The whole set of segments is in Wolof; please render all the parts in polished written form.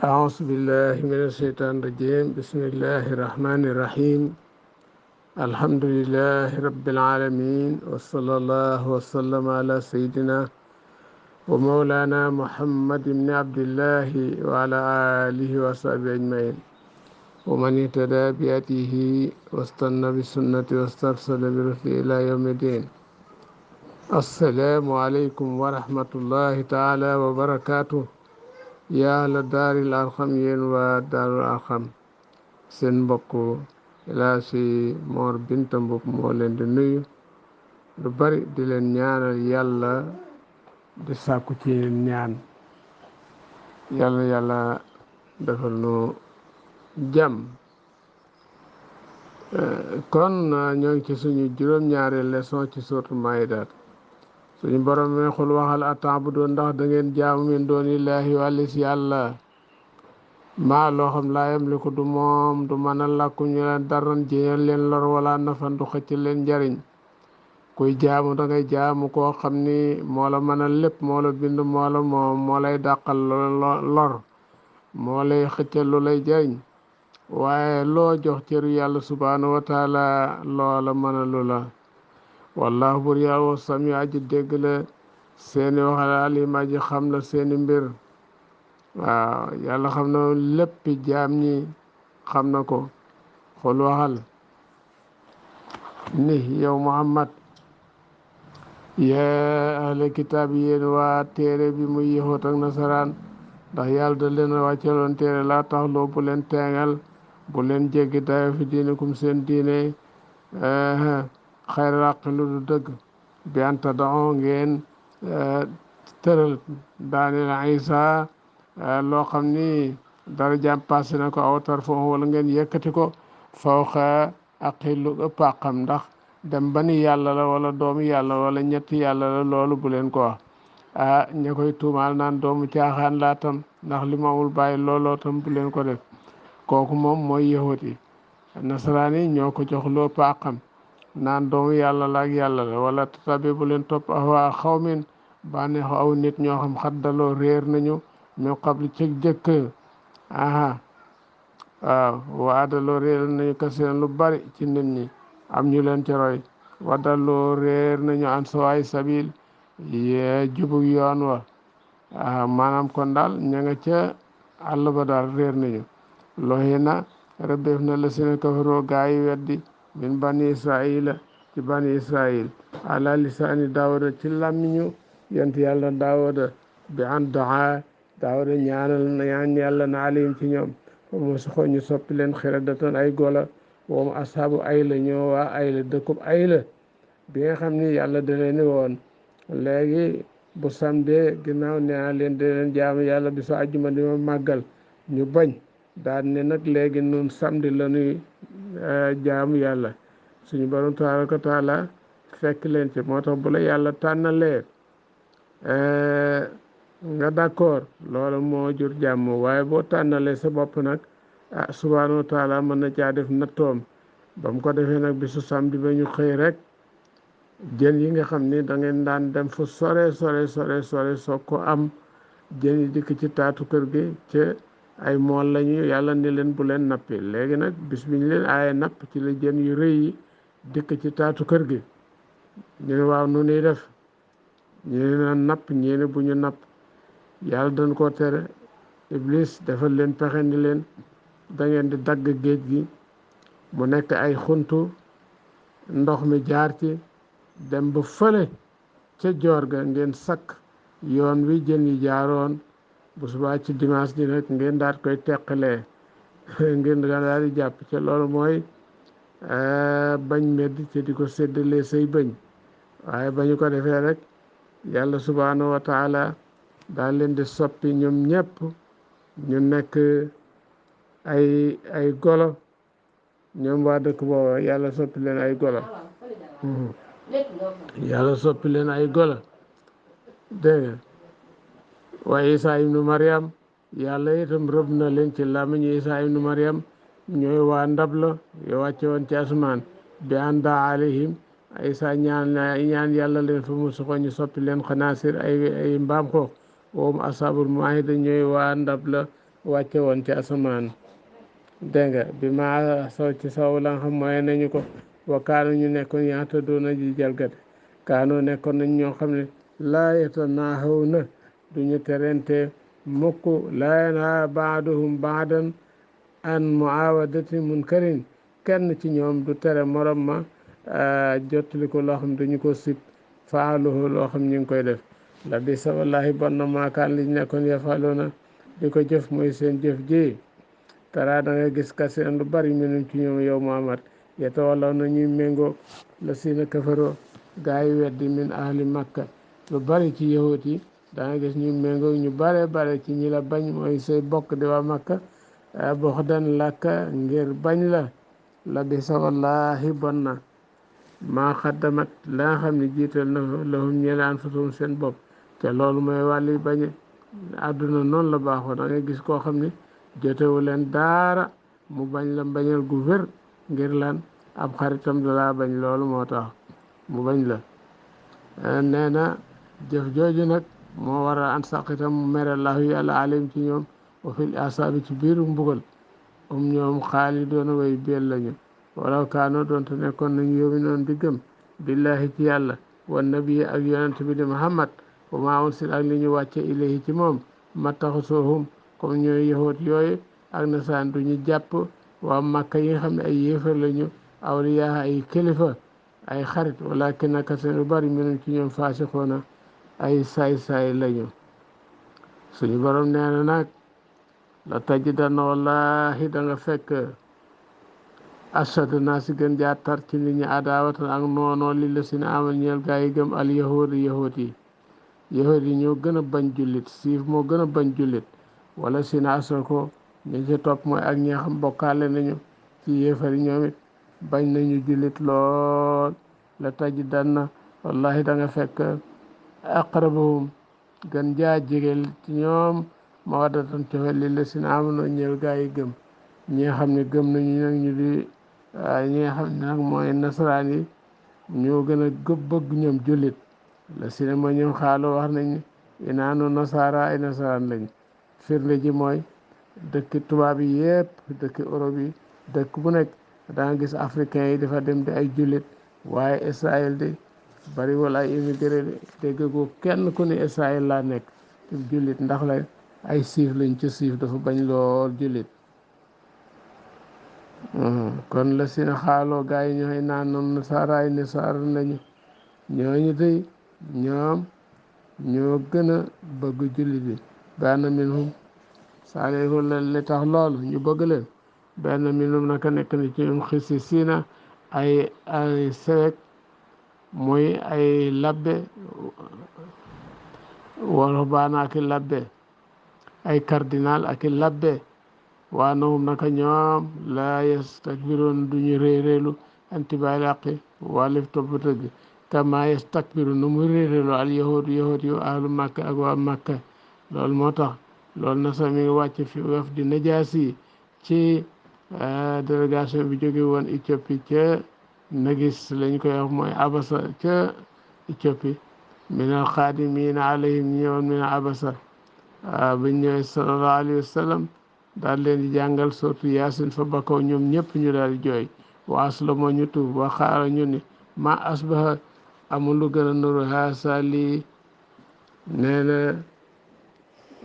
أعوذ بالله من الشيطان الرجيم بسم الله الرحمن الرحيم الحمد لله رب العالمين وصلى الله وسلم على سيدنا ومولانا محمد بن عبد الله وعلى آله وصحبه أجمعين ومن اهتدى بهديه واستنى بسنته واسترسل برسله إلى يوم الدين. السلام عليكم ورحمة الله تعالى وبركاته. yaa la daaril arxam yéen waa daarul arxam seen mbokk El Hadji Mor Binta Mboup moo leen di nuyu lu bari di leen ñaanal yàlla di sàkku ci ñaan yàlla defal nu jàmm. kon ñoo ngi ci suñu juróom-ñaari leçon ci sourate Maïda. suñu borom mi xul waxal ata'budu ndax da ngeen jaamu min doonillaahi wàllis yàlla maa loo xam laa yamliku du moom du mën a làkku ñu leen daran jéñal leen lor wala nafan du xëcc leen njariñ. kuy jaamu da ngay jaamu koo xam ni moo la mën a lépp moo la bind moo la moom moo lay dàqal lor moo lay xëccal lu lay jariñ waaye loo jox cëru yàlla subhanahu wa taala loola mën a lu la. wallahu bur yàlla wa sami aji dégg la seeni waxal alim aji xam la seeni mbir. waaw yàlla xam na léppi jaam ñi xam na ko. xul waxal ni yow Muhammad yaa ahla kitaab yéen waa téere bi muy yahuud ak nasaraan ndax yàlla da leen wàcceloon téere laa taxloo bu leen teengal bu leen jéggi dayo fi diinikum seen diine xayral aqi lu du dëgg bi anta daxoo ngeen tëral daaneel Isa loo xam ni dara jàm passé na ko awtar foofu wala ngeen yëkkati ko fawqa aqi lu ëpp àqam ndax dem ba ni yàlla la wala doomu yàlla wala ñetti yàlla la loolu bu leen ko wax. ña koy tuumaal naan doomu caaxaan laa tam ndax li mu amul bàyyi looloo tam bu leen ko def. kooku moom mooy yahut yi. nasaraan yi ñoo ko jox lu ëpp àqam naan doomu yàlla la ak yàlla la wala tatabi bu leen topp ahwaa xawmin bànneexu aw nit ñoo xam xaddaloo réer nañu min qabli ci jëkk waaw waadaloo réer nañu kasiran lu bari ci nit ñi am ñu leen ci roy wadaloo réer nañu an sawaay sabil yee jubug yoon wa maanaam kon daal ña nga ca àll ba daal réer nañu. loxi na rëbbeef na la sina kafaroo gaa yi weddi min bani israila ci bani israil ala lisaani daawuda ci làmmiñu yonent yàlla daawuda bi an daawuda ñaan yàlla na alayhim ci ñoom fa mu soxo ñu soppi leen xiradatan ay gola woom asaabu ayla ñoo waa ayla dëkkub ayla bi nga xam ni yàlla da leen ni woon léegi bu samdee ginnaaw nee leen da leen jaamu yàlla bi sa àjjuma di ma màggal ñu bañ daan ne nag léegi nun samedi la ñuy jaamu yàlla. suñu borom tabaraka taala fekk leen ci moo tax bu la yàlla tànnalee nga d'accord loolu moo jur jàmm waaye boo tànnalee sa bopp nag subhanahu wa taala mën na caa def nattoom ba mu ko defee nag bisu samedi ba ñu xëy rek jën yi nga xam ni da ngeen daan dem fu sore soog ko am jën yi dikk ci taatu kër gi ci ay mool lañu yàlla ni leen bu leen nappi léegi nag bis bi ñu leen aaye napp ci la jën yu rëy yi dikk ci taatu kër gi ñu ne waaw nu nuy def ñu ne na napp ñii ne bu ñu napp yàlla dañ koo tere iblis defal leen pexe ni leen da ngeen di dagg géej gi mu nekk ay xuntu ndox mi jaar ci dem ba fële ca joor ga ngeen sakk yoon wi jën yi jaaroon bu subaa ci dimanche ji nag ngeen daal koy teqalee ngeen daal di jàpp ca loolu mooy bañ medd ci di ko séddalee say bëñ waaye ba ñu ko defee rek yàlla subhanahu wa taala daal leen di soppi ñoom ñëpp ñu nekk ay golo ñoom waa dëkk booba yàlla soppi leen ay golo yàlla soppi leen ay golo dégg nga waaye Isa ibnu Mariam yàlla itam rëbb na leen ci làmmiñu Isa ibnu Mariam ñooy waa ndab la yoo wàcce woon ci asamaan bi anda alayhim Isa ñaan yàlla leen fa mu soxo ñu soppi leen xanaasir ay mbaam xoox woom asaabul maahida ñooy waa ndab la wàcce woon ci asamaan dégg nga bi ma saw ci saw la nga xam mooy nañu ko wa kaanu ñu nekkoon yaata doona ji jalgate kaanu nekkoon nañ ñoo xam ne laa yatanaahawna duñu terente mukk laa yanha baaduhum baadan an muawadati munkarin kenn ci ñoom du tere morom ma jottali ko loo xam duñu ko sib faaluhu loo xam ñu ngi koy def la bi sa wallahi bon na maakaan liñ nekkoon yafaloona di ko jëf mooy seen jëf ji tara da nga gis kasiran lu bari minum ci ñoom yow Muhammad yeta wallaw na ñuy méngoo la siina kafaroo gaa yi weddi min ahli makka lu bari ci yahut yi da nga gis ñuy méngoo ñu bare ci ñi la bañ mooy say bokk di waa makka box dan làkka ngir bañ la bi sa wallahi bon na maa xaddamat la nga xam ne jiital na lahum ñeel anfusum seen bopp te loolu mooy wàlli bañe àdduna noonu la baaxoo da ngay gis koo xam ne jotewu leen daara mu bañ la bañal gu wér ngir lan ab xaritam da laa bañ loolu moo tax mu bañ la nee na jëf jooju nag moo war a an saqitam mu mere lahu yàlla alim ci ñoom wa fil asaabi ci biiru mbugal ñoom xaalidoona way beel lañu walaw kaano doonte nekkoon nañu yóbbi noonu di gëm billahi ci yàlla wan nabi ak yonent bi di muhammad wa maa unsil ak li ñu wàcce ilayhi ci moom mattaxasuhum comme ñooy yahoot yooyu ak nasaan du ñu jàpp waa màkka yi nga xam ne ay yéefar lañu awliyaa ay kilifa ay xarit walakin naka seen lu bari minum ci ñoom faasixoona ay saay-saay lañu suñu borom nee na nag la tajidanna wallahi da nga fekk ashad naa si gën jaa tar ci nit ñi adaawatan ak noonoo li la si ne amal ñeel gaa yi gëm al yahuud yi ñoo gën a bañ jullit siif moo gën a bañ jullit wala si na asako ñi ci topp mooy ak ñi nga xam bokkaale nañu ci yéefar yi ñoom it bañ nañu jullit lool la tajidanna wallahi da nga fekk aqrabahum gën jaa jegeel ci ñoom mawaddatan cofe li la si ne amal ñeel gaa yi gëm ñi nga xam ne gëm nañu nag ñu di ñi nga xam ne nag mooy nasaraan yi ñoo gën a bëgg ñoom jullit la si ne ma ñoom xaaloo wax nañ inaanu nasaara ay nasaraan lañ firnde ji mooy dëkki tubaab yi yëpp dëkki Europe yi dëkk bu nekk da nga gis africain yi dafa dem di ay jullit waaye Israël di bari wala ay immigré dégg ko kenn ku ne Israël laa nekk jullit ndax la ay siif lañ ci siif dafa bañ lool jullit kon la si na xaaloo gaa yi ñooy naan noonu nasaaraay nasaara nañu ñooñu day ñoom ñoo gën a bëgg jullit bi benn minhum saalihu la li tax loolu ñu bëgg leen benn minhum naka nekk na ci ñoom xisi siina ay sewek muy ay labbe wala baana ak i labbe ay cardinal ak i labbe waa nahum naka ñoom laa yastakbiroon duñu réeréelu antibaay làqi wàllif topp tëgg kama yastakbiru nu mu réeréelu al yahuud yu ahlu makka ak waa makka loolu moo tax loolu na sax mi ngi wàcc fi waf di najaasi ci délégation bi jóge woon Éthiopie ca nagis lañ koy wax mooy abasa ca Éthiopie minal xaadimiina alayhim ñëwoon mina abasa bañ ñëwee sallallahu alayhi wa sallam daal leen di jàngal surtout yaasin fa bakaw ñoom ñëpp ñu daal di jooy waas la moo ñu tuub wa xaara ñu ni ma asbaha amul lu gën a nuru haasa lii nee na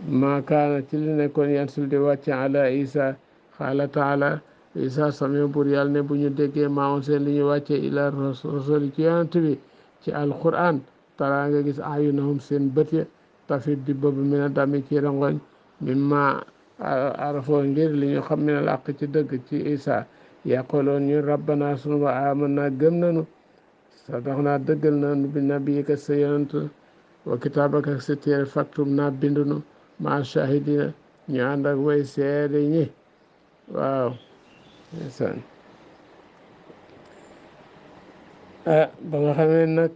ma kaana ci li nekkoon yansul di wàcc ala isa xaala taala isa sami bur yàlla ne bu ñu déggee maamoon seen li ñu wàcce ila rasuli ci yonent bi ci alquran tara nga gis ayunahum seen bët ya tafit di bëbb mina dami ci rangoñ mimma arafoo ngir li ñu xam minal àq ci dëgg ci isa yaqoloon ñu rabbana sunu wa amanna gëm nanu sadaxnaa dëggal nanu bi nabiyika sa yonent wa kitaabaka sa téere faktum naa bindunu ma shahidina ñu ànd ak way seede ñi waaw ndeysaan ba nga xamee nag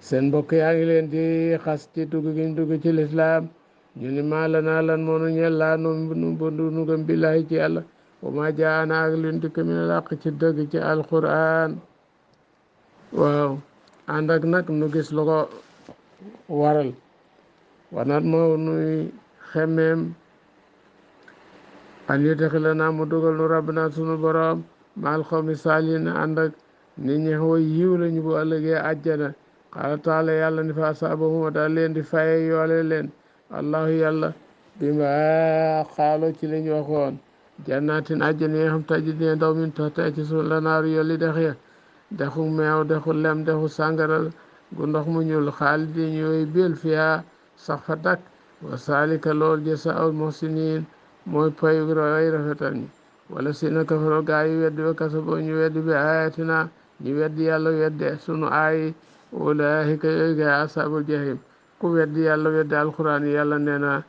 seen mbokk yaa ngi leen di xas ci dugg gi ñu dugg ci lislaam ñu ni maa la naa lan moo nu ñeel laa nu gëm billaahi ci yàlla wa ma jaana ak lin dikk minal haqq ci dëgg ci alquran waaw ànd ak nag nu gis lu ko waral wanat moo nuy xemmeem an yudxilana mu dugal nu rabbana sunu borom maal xawmi saalihin ànd ak nit ñi xooy yiw lañu bu ëllëgee àjjana qaala taala yàlla ni fa asaabahuma daal leen di faye yoole leen allahu yàlla bi ma xaalo ci lañ waxoon jannatin àjjana yi xam tajji dine daw min taxta ci suuf lanaaru yolli dex ya dexu meew dexu lem dexu sàngara gu ndox mu ñuul xaalidi ñooy bil fiha sax fa dakk wa salika lool jasaa'ul muhsinin mooy payu way rafetal ñi wala si na kafaro gaa yi weddi ba kasabo ñu weddi bi ayatina ñu weddi yàlla weddi sunu aayi ulaahika yooyu gaa asaabul jahim ku weddi yàlla weddi alquran yi yàlla nee na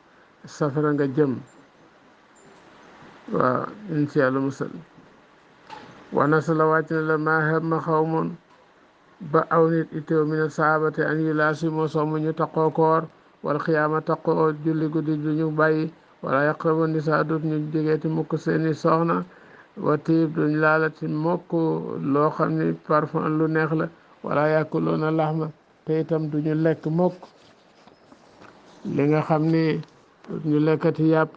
safara nga jëm waaw incha yàlla musal wa nasala wàcc na la maa hamma xawmun ba aw nit iteew mina sahabate an yu laasi moo somm ñu taqoo koor wal xiyaama taqoo julli guddi du ñu bàyyi wala yaqrabu nisaa dut ñu jegeeti mukk seeni soxna wa tiib duñ laalati mukk loo xam ni parfum lu neex la wala yàkkuloona laxma te itam duñu lekk mukk li nga xam ni duñu lekkati yàpp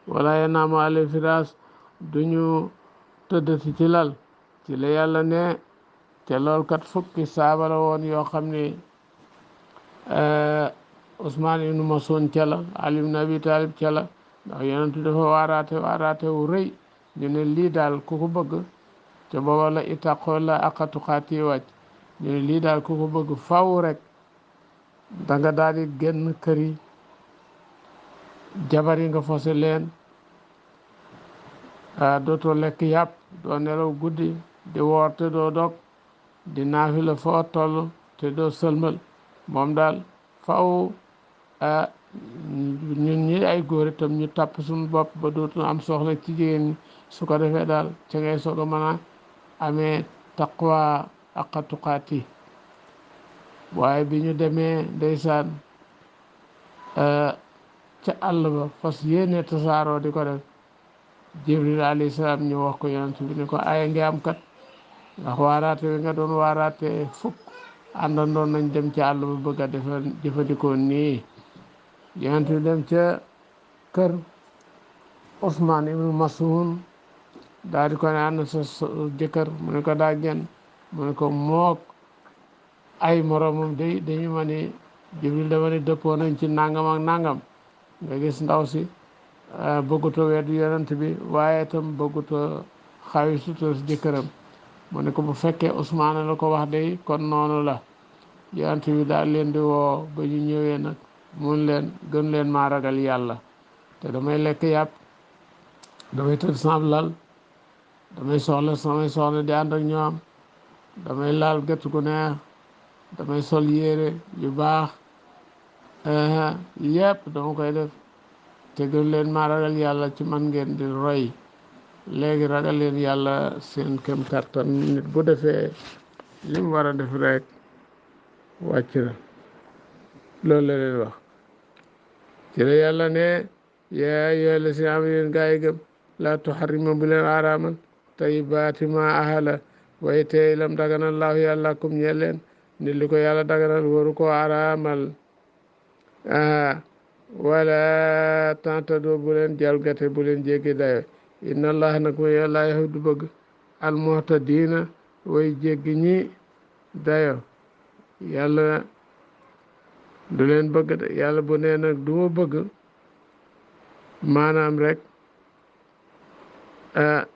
wala yanaamu alal firaas duñu tëddati ci lal ci la yàlla ne te lool kat fukki saaba la woon yoo xam ni Usmaan ibnu Mas'uud ca la Ali ibnu Abi Talib ca la ndax yonentu dafa waaraate wu rëy ñu ne lii daal ku ko bëgg te booba la ittaqoo la haqqa tuqaati wàcc ñu ne lii daal ku ko bëgg faw rek danga daal di génn kër yi jabar yi nga fose leen dootoo lekk yàpp doo nelaw guddi di woor te doo dog di naafila foo toll te doo sëlmal moom daal faw ñun ñi ay góor itam ñu tàpp suñu bopp ba dootu am soxla ci jigéen ñi su ko defee daal ca ngay soog a mën a amee taqwa haqqa tuqaati waaye bi ñu demee ndeysaan ca àll ba fas yéene tasaaroo di ko def Jibril alayhi salaam ñu wax ko yonent bi ni ko aya ngi am kat ndax waaraate bi nga doon waaraate fukk àndandoon nañ dem ci àll ba bëgg a jëfandikoo nii yonent bi dem ca kër Usmaan ibnu Mas'uud daal di ko ne ànd sa jëkkër mu ne ko daa gen mu ne ko mook ay moromam dañu ma ni Jibril dama ni dëppoo nañ ci nangam ak nangam nga gis ndaw si bëgguto weddi yonent bi waaye itam bëgguto xawi sutura si jëkkëram mu ne ko bu fekkee Usmaan la ko wax day kon noonu la yonent bi daal leen di woo ba ñu ñëwee nag mun leen gën leen maa ragal yàlla te damay lekk yàpp damay tëdd sama lal damay samay soxla di ànd ak ñoom damay laal gët gu neex damay sol yére yu baax yépp dama koy def te gën leen maa ragal yàlla ci man ngeen di roy léegi ragal leen yàlla seen kem kàttan nit bu defee li mu war a def rek wàcc na loolu la leen wax ci la yàlla ne yaa ayyuhal lazina aamanu yéen gaa yi gëm laa tuharrimu bu leen araamal tayyibaati maa ahalla way tey lam daganal laahu yàlla kum ñeel leen nit li ko yàlla daganal waru ko araamal wala tantado bu leen jalgate bu leen jéggi dayo inna allah nag mooy yàlla yahu du bëgg almuhtadiina way jéggi ñi dayo yàlla du leen bëgg de yàlla bu nee nag du ma bëgg maanaam rek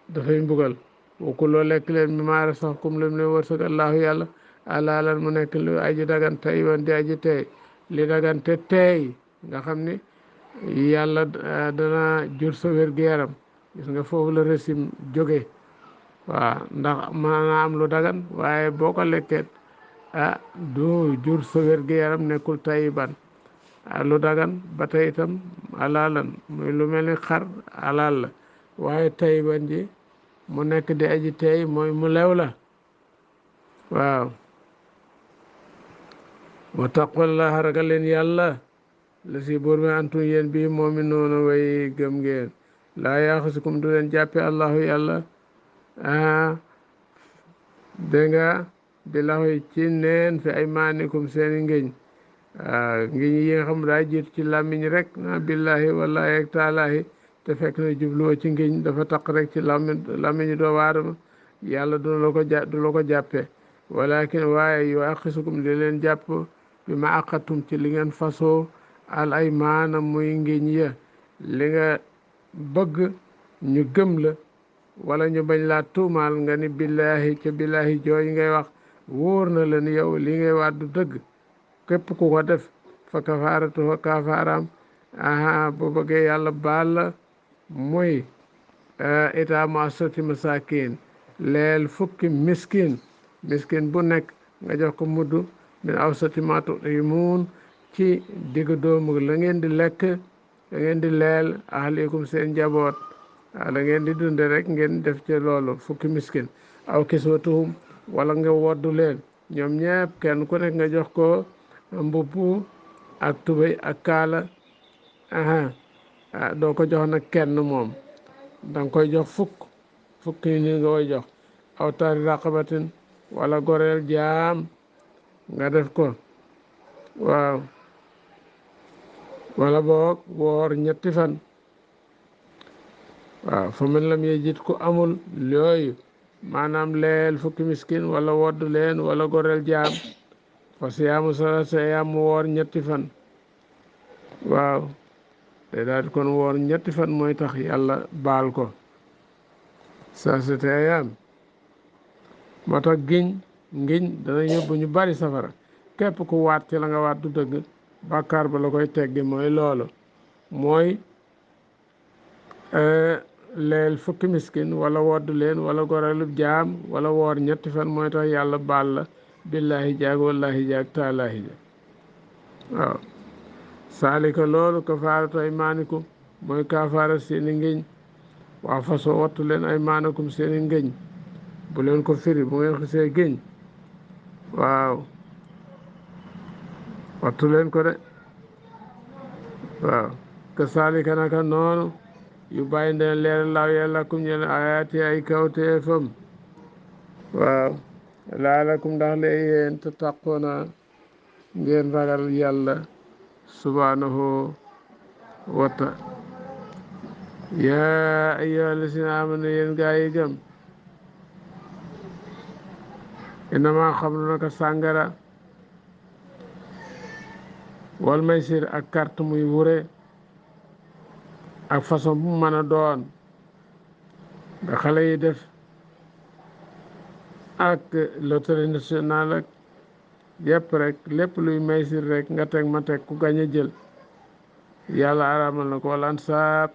dafay mbugal wokku loo lekk leen mi maara sax kum lam leen wërsëg allahu yàlla alaalan mu nekk lu aji dagan tayyiban di aji teey li dagan te teey nga xam ni yàlla dana jur sa wér-gu-yaram gis nga foofu la régime jóge waaw ndax maanaam am lu dagan waaye boo ko lekkee du jur sa wér-gu-yaram nekkul tayyiban lu dagan ba tey itam alaalan muy lu mel ni xar alaal la waaye tayyiban ji mu nekk di aji teey mooy mu lew la waaw wattaqullaha ragal leen yàlla la si buur mi antum yéen bi moomi noonu way gëm ngeen laa yaaxusikum du leen jàppe allahu yàlla dégg nga bi laxoy ci neen fi ay maanikum seeni ngéñ ngiñ yi nga xam daa jiitu ci làmmiñ rek na billahi wallahi ak taalaahi te fekk na jubluwoo ci ngiñ dafa taq rek ci làmmiñu doomu aadama yàlla du la ko jàppee walakin waaye yu axisukum di leen jàpp bi ma aqatum ci li ngeen fasoo al ay maana muy ngiñ ya li nga bëgg ñu gëm la wala ñu bañ laa tuumaal nga ni billaahi ca billaahi jooy ngay wax wóor na la ni yow li ngay waat du dëgg képp ku ko def fa kafaaratu fa kafaaraam aha bu bëggee yàlla baal la muy itaamu asati masakin leel fukki miskin bu nekk nga jox ko mudd min awsati ma tut'imuun ci digg doomu la ngeen di lekk da ngeen di leel ahlikum seen njaboot waaw da ngeen di dunde rek ngeen def ci loolu fukki miskin aw kiswatuhum wala nga woddu leen ñoom ñëpp kenn ku nekk nga jox ko mbubb ak tubéy ak kaala aha doo ko jox nag kenn moom danga koy jox fukki ni nga koy jox aw tari raqabatin wala goreel jaam nga def ko waaw wala boog woor ñetti fan waaw fa man lam yejid ku amul yooyu maanaam leel fukki miskin wala wodd leen wala goreel jaam fa siyaamu salaasa ayyaam mu woor ñetti fan waaw te daal kon woor ñetti fan mooy tax yàlla baal ko salaasata ayyaam moo tax ngiñ dana yóbbu ñu bari safara képp ku waat ci la nga waat du dëgg bàkkaar ba la koy teggi mooy loolu mooy leel fukki miskin wala wodd leen wala goreelub jaam wala woor ñetti fan mooy tax yàlla baal la billaahi jaag wallaahi jaag taalaahi ja waaw saalika loolu kafaaratu aymaanikum mooy kafaara seeni ngiñ waa façon wattu leen aymaanakum seeni ngiñ bu leen ko firi bu ngeen xisee géñ waaw wattu leen ko de waaw ka saalika naka noonu yu bàyyi ndeen leer laaw yàlla kum ñeen ayaati ay kawteefam waaw laalakum ndax lee yéen te taqoona ngeen ragal yàlla subhanahu wa taala yaa ayyuha llazina amanu yéen gaa yi gëm innama xamru naka sàngara wal maysir ak carte muy wure ak façon bu mën a doon da xale yi def ak loterie nationale ak yëpp rek lépp luy maysir rek nga teg ma teg ku gañ a jël yàlla araamal na ko wala ansaab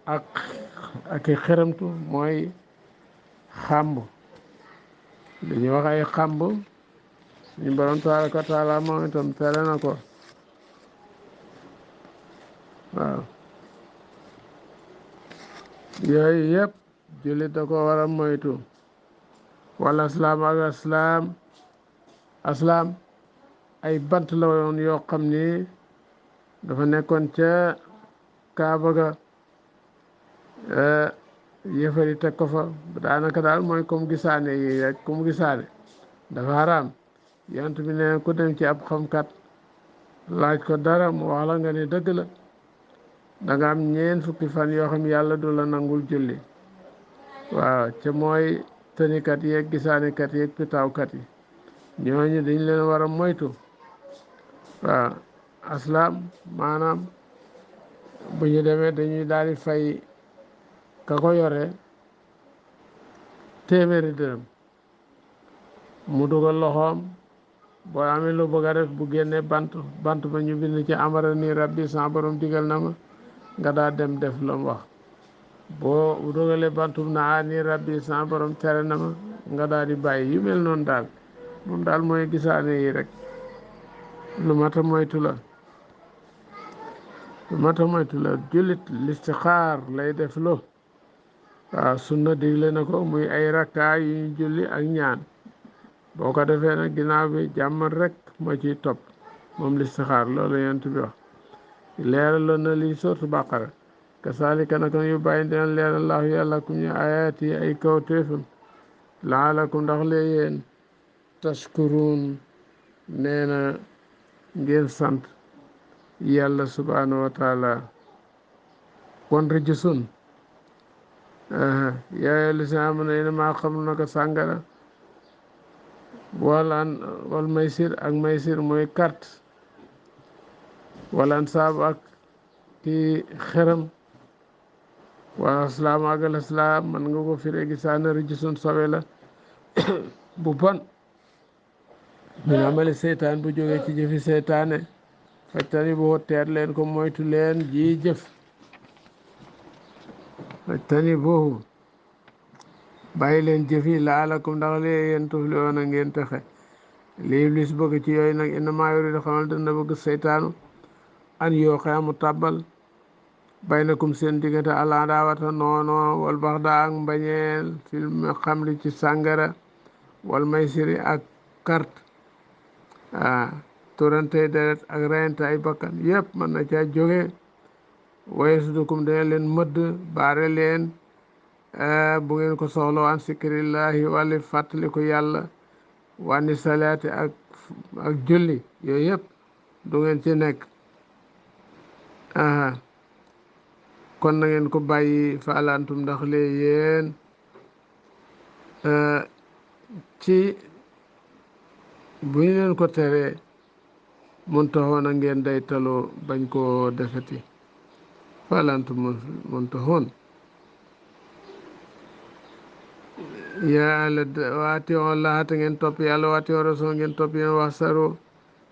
ak i xeramtu mooy xàmb li ñuy wax ay xàmb suñu borom tabaraka wa taala moom itam tere na ko waaw yooyu yëpp jullit da ko war a moytu wala aslaam ay bant la woon yoo xam ni dafa nekkoon ca Kaaba ga yëfari teg ko fa daanaka daal mooy comme gisaane yi rek comme gisaane dafa haram yonent bi ne ku dem ci ab xamkat laaj ko dara mu wax la nga ne dëgg la da nga am ñeent fukki fan yoo xam yàlla du la nangul julli waaw ca mooy tënikat yeeg gisaanekat yeeg pitaawkat yi ñooñu dañ leen war a moytu waaw aslaam maanaam bu ñu demee dañuy daal di fay ka ko yore téeméeri dërëm mu dugal loxoom boo amee lu bëgg a def bu génnee bant ba ñu bind ci amara ni rabbi sa borom digal na ma nga daa dem def la mu wax boo dugalee bantum na ni rabbi sa borom tere na ma nga daal di bàyyi yu mel noonu daal moom daal mooy gisaane yi rek lu mata moytu la jullit listixaar lay def lo waaw sunna digle na ko muy ay rakkaa yu ñu julli ak ñaan boo ko defee nag ginnaaw bi jàmmal rek moo ciy topp moom listixaar loolu yonent bi wax leeraloon na lii sortu bàqara kasaalika naka yu bàyyi dina leeral laahu yàlla kum ñu ayaat yi ay kawtéefam laalakum ndax lee yéen tashkuruun nee na ngeen sant yàlla subhanahu wa taala kon rijsun yaa lisina amanu innamaa xamru naka sàngara wal maysir ak maysir mooy carte wala ansaabu ak ki xeram wala aslaam ak al aslaam man nga ko firee gi saana rijsun sobe la bu bon min amali seytaan bu jógee ci jëfi seytaane fajtani boo teer leen ko moytu leen ji jëf fajtani boobu bàyyi leen jëf yi laalakum ndax lee yéen tuflihoon a ngeen texe li iblis bëgg ci yooyu nag innamaa yuriidu xamal dana bëgg seytaanu an yuuqi'a mu tàbbal baynakum seen diggante al adaawata noono wal baxdaa ak mbañeel fil xamri ci sàngara wal maysiri ak carte turante deret ak reyante ay bakkan yëpp mën na caa jóge waye sudukum dana leen mëdd baare leen bu ngeen ko soxla an sikrillahi wàlli fàttaliku yàlla wànni salaati ak julli yooyu yëpp du ngeen ci nekk kon na ngeen ko bàyyi fa alantum ndax lee yéen ci bu ñu leen ko teree mun taxoon a ngeen day taloo bañ koo defeti fa alantum mun taxoon yaa ala waati on laa te ngeen topp yàlla waati on rasul ngeen topp yéen wax saro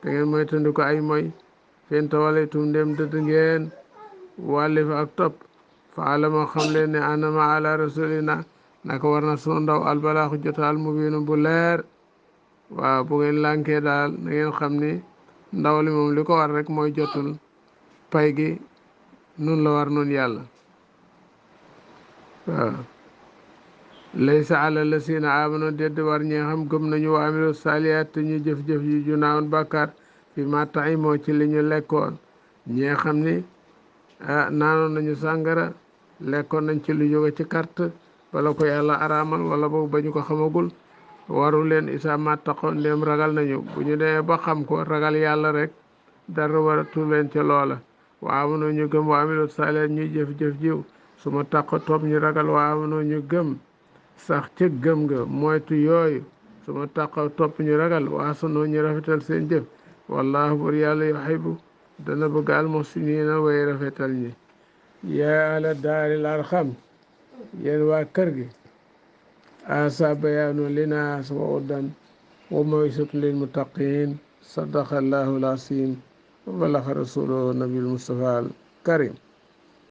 te ngeen moytandi ko ay moy fen tawallaytum ndem dëdd ngeen wàlli fa ak topp fa alama xam leen ne anama ala rasulina naka war na sunu ndaw albalaaxu jotaal mubiinu bu leer waaw bu ngeen lànkee daal na ngeen xam ni ndaw li moom li ko war rek mooy jotul pay gi nun la war nun yàlla waaw laysa ala lasina amano dédd war ñi xam gëm nañu wa amilu salihat te ñu jëf-jëf yu junaawoon bàkkaar fi ma tax moo ci li ñu lekkoon ñi xam ni naanoon nañu sàngara lekkoon nañ ci lu jóge ci carte bala ko yàlla araamal wala boog ba ñu ko xamagul waru leen isa ma taxoon ndéem ragal nañu bu ñu demee ba xam ko ragal yàlla rek dara waratu leen ca loola wa amano ñu gëm wa amilu salihat ñuy jëf-jëf jiw su ma tax topp ñu ragal wa amano ñu gëm sax ca gëm nga moytu yooyu su ma taxaw topp ñu ragal waasanoo ñu rafetal seen jëf wallahu bur yàlla yuhibbu dana bëgg almuhsiniina way rafetal ñi yaa ala daaril arxam yéen waa kër gi asa bayaanu linaas wa hudan wa maw'izatun lil muttaqin sadaqa allahu al-aziim wa balaga rasuluhu nabil mustafa al karim